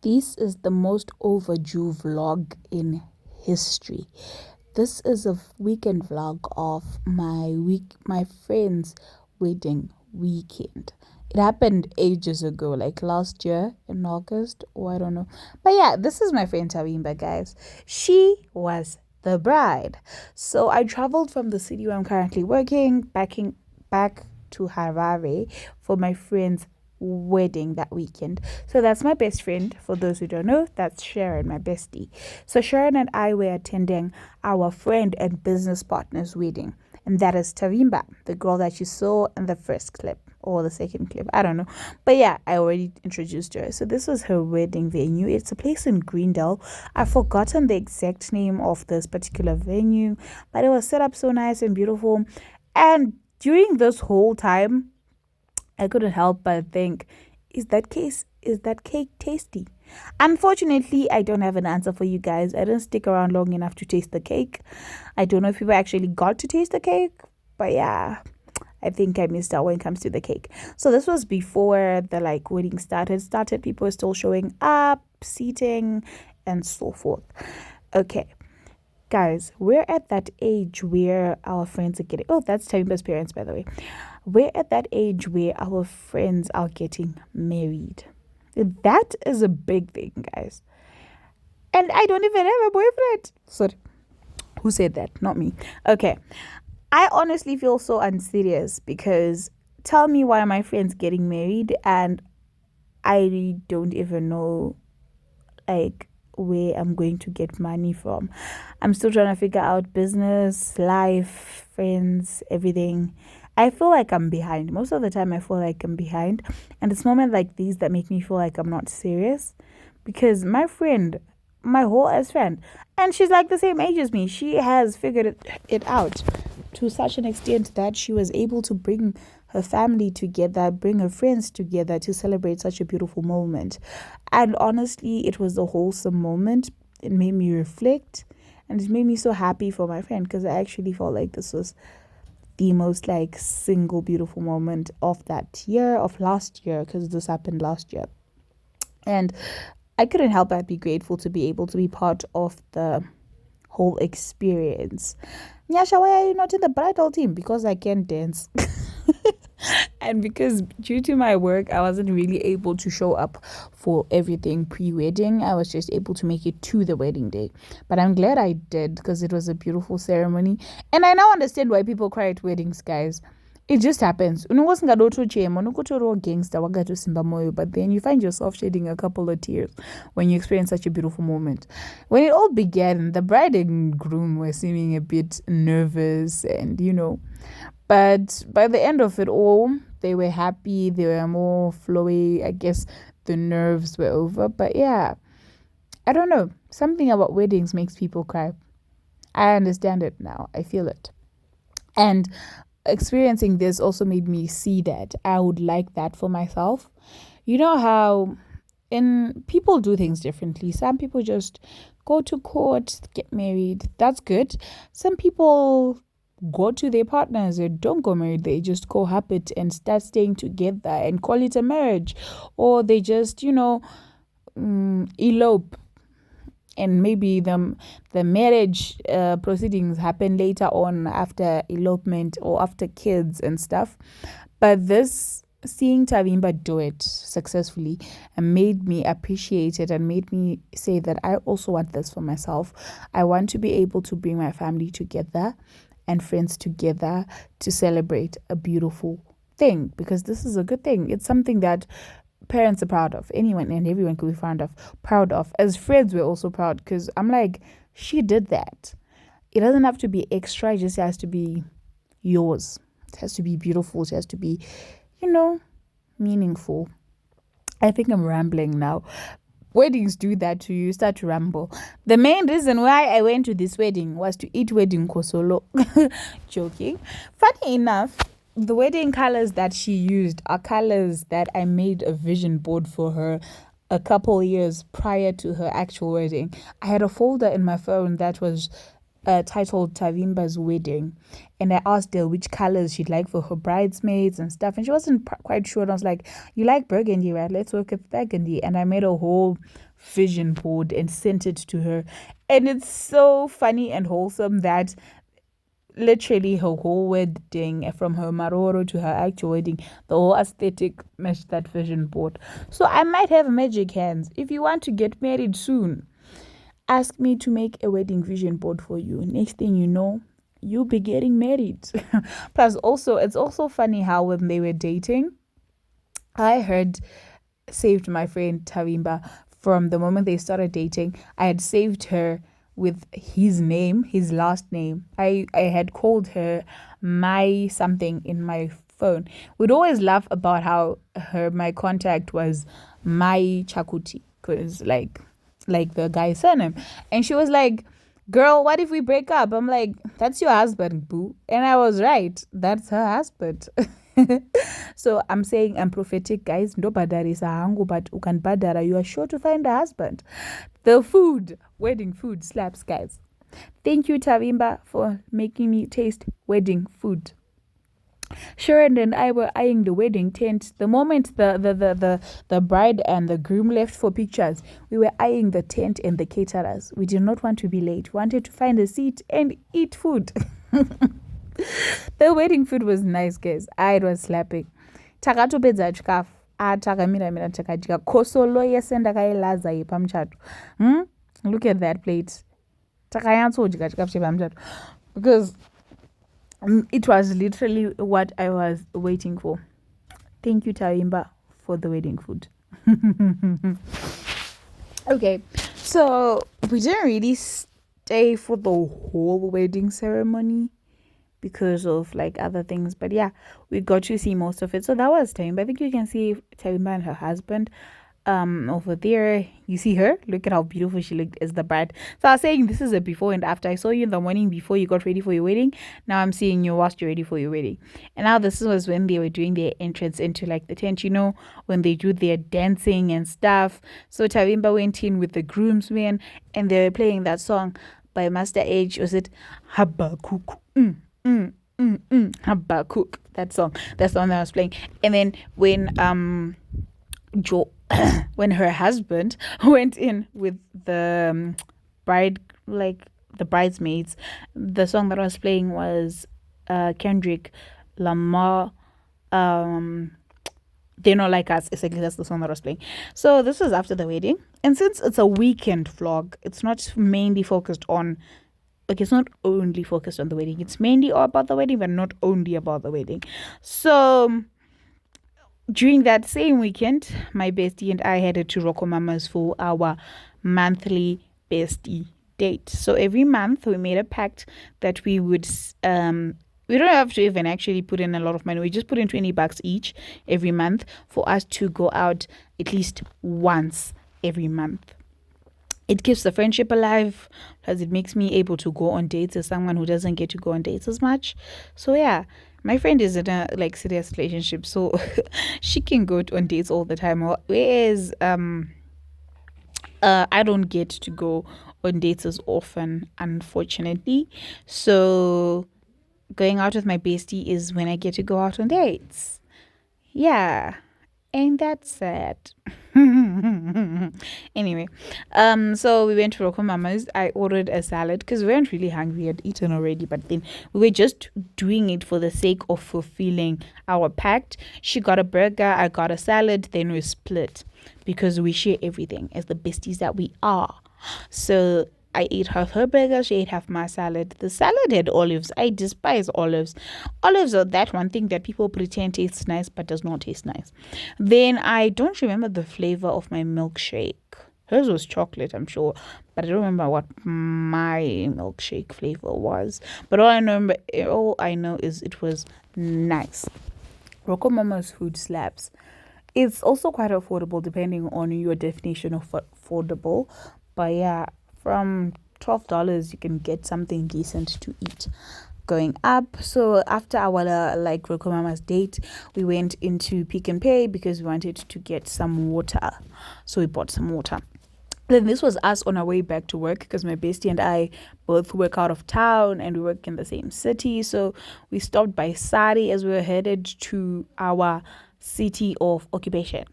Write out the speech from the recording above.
This is the most overdue vlog in history. This is a weekend vlog of my friend's wedding weekend. It happened ages ago, like last year in August, or I don't know. But yeah, this is my friend Tawimba, guys. She was the bride. So I traveled from the city where I'm currently working, back to Harare for my friend's wedding that weekend. So that's my best friend. For those who don't know, that's Sharon, my bestie. So Sharon and I were attending our friend and business partner's wedding. And that is Tavimba, the girl that you saw in the first clip or the second clip. I don't know. But yeah, I already introduced her. So this was her wedding venue. It's a place in Greendale. I've forgotten the exact name of this particular venue, but it was set up so nice and beautiful. And during this whole time, I couldn't help but think, is that cake tasty? Unfortunately, I don't have an answer for you guys. I didn't stick around long enough to taste the cake. I don't know if people actually got to taste the cake, but yeah, I think I missed out when it comes to the cake. So this was before the wedding started. People were still showing up, seating, and so forth. Okay, guys, we're at that age where our friends are getting. Oh, that's Tamiba's parents, by the way. We're at that age where our friends are getting married. That is a big thing, guys. And I don't even have a boyfriend. Sorry. Who said that? Not me. Okay. I honestly feel so unserious because tell me why my friend's getting married and I don't even know where I'm going to get money from. I'm still trying to figure out business, life, friends, everything. I feel like I'm behind. Most of the time, I feel like I'm behind. And it's moments like these that make me feel like I'm not serious. Because my friend, my whole ass friend, and she's like the same age as me, she has figured it out to such an extent that she was able to bring her family together, bring her friends together to celebrate such a beautiful moment. And honestly, it was a wholesome moment. It made me reflect and it made me so happy for my friend because I actually felt like this was the most single beautiful moment of that year, of last year, because this happened last year. And I couldn't help but be grateful to be able to be part of the whole experience. Nyasha, why are you not in the bridal team? Because I can't dance. And because due to my work, I wasn't really able to show up for everything pre-wedding. I was just able to make it to the wedding day. But I'm glad I did because it was a beautiful ceremony. And I now understand why people cry at weddings, guys. It just happens. Gangster, but then you find yourself shedding a couple of tears when you experience such a beautiful moment. When it all began, the bride and groom were seeming a bit nervous and but by the end of it all, they were happy, they were more flowy. I guess the nerves were over. But yeah, I don't know. Something about weddings makes people cry. I understand it now. I feel it. And experiencing this also made me see that I would like that for myself. You know how in people do things differently. Some people just go to court, get married. That's good. Some people go to their partners and don't go married. They just cohabit and start staying together and call it a marriage. Or they just, elope and maybe the marriage proceedings happen later on after elopement or after kids and stuff. But this seeing Tavimba do it successfully and made me appreciate it and made me say that I also want this for myself. I want to be able to bring my family together and friends together to celebrate a beautiful thing because this is a good thing. It's something that parents are proud of. Anyone and everyone could be proud of. As friends, we're also proud because I'm like, she did that. It doesn't have to be extra. It just has to be yours. It has to be beautiful. It has to be, meaningful. I think I'm rambling now. Weddings do that to you. Start to ramble. The main reason why I went to this wedding was to eat wedding kosolo. Joking. Funny enough, the wedding colors that she used are colors that I made a vision board for her a couple years prior to her actual wedding. I had a folder in my phone that was titled Tavimba's Wedding, and I asked her which colors she'd like for her bridesmaids and stuff, and she wasn't quite sure. And I was like, "You like burgundy, right? Let's work with burgundy." And I made a whole vision board and sent it to her. And it's so funny and wholesome that literally her whole wedding, from her maroro to her actual wedding, the whole aesthetic matched that vision board. So I might have magic hands. If you want to get married soon, ask me to make a wedding vision board for you. Next thing you know, you'll be getting married. Plus, also, it's also funny how when they were dating, I heard saved my friend Tavimba from the moment they started dating. I had saved her with his name, his last name. I had called her my something in my phone. We'd always laugh about how my contact was my Chakuti, because like the guy's surname. And she was like, girl, what if we break up? I'm like, that's your husband, boo. And I was right. That's her husband. So I'm saying I'm prophetic, guys. No badari sahangu, but ukan badara, you are sure to find a husband. The food, wedding food slaps, guys. Thank you, Tavimba, for making me taste wedding food. Sharon and I were eyeing the wedding tent. The moment the bride and the groom left for pictures, we were eyeing the tent and the caterers. We did not want to be late. We wanted to find a seat and eat food. The wedding food was nice, guys. It was slapping. Takatopedza chikafu. Takamira takadya. Kosolo yese ndakailaza yepamuchato. Look at that plate. Takayantsodya chikafu chepamuchato. Because it was literally what I was waiting for. Thank you, Tawimba, for the wedding food. Okay, so we didn't really stay for the whole wedding ceremony because of like other things, but yeah, we got to see most of it. So that was Tawimba. I think you can see Tawimba and her husband over there. You see her, look at how beautiful she looked as the bride. So I was saying this is a before and after. I saw you in the morning before you got ready for your wedding. Now I'm seeing you whilst you're ready for your wedding. And now this was when they were doing their entrance into like the tent, you know, when they do their dancing and stuff. So Tawimba went in with the groomsmen and they were playing that song by Master H. Was it Habakkuk? Habakkuk. That's the one that I was playing. And then when when her husband went in with the bride, like the bridesmaids, the song that I was playing was Kendrick Lamar. They're Not Like Us. Exactly, that's the song that I was playing. So this was after the wedding, and since it's a weekend vlog, it's not mainly focused on. Like, it's not only focused on the wedding. It's mainly about the wedding, but not only about the wedding. So during that same weekend, my bestie and I headed to RocoMamas for our monthly bestie date. So every month we made a pact that we would we don't have to even actually put in a lot of money. We just put in $20 each every month for us to go out at least once every month. It keeps the friendship alive, because it makes me able to go on dates as someone who doesn't get to go on dates as much. So yeah, my friend is in a like serious relationship, so she can go on dates all the time. Whereas I don't get to go on dates as often, unfortunately. So going out with my bestie is when I get to go out on dates. Yeah. Ain't that sad? Anyway, so we went to RocoMamas. I ordered a salad because we weren't really hungry. We had eaten already, but then we were just doing it for the sake of fulfilling our pact. She got a burger, I got a salad, then we split because we share everything as the besties that we are. So I ate half her burger, she ate half my salad. The salad had olives. I despise olives. Olives are that one thing that people pretend tastes nice but does not taste nice. Then I don't remember the flavor of my milkshake. Hers was chocolate, I'm sure, but I don't remember what my milkshake flavor was. But all I know is it was nice. RocoMamas food slaps. It's also quite affordable depending on your definition of affordable. But yeah, from $12 you can get something decent to eat going up. So after our RocoMamas date, we went into Pick n Pay because we wanted to get some water. So we bought some water. Then this was us on our way back to work, because my bestie and I both work out of town and we work in the same city. So we stopped by Sari as we were headed to our city of occupation.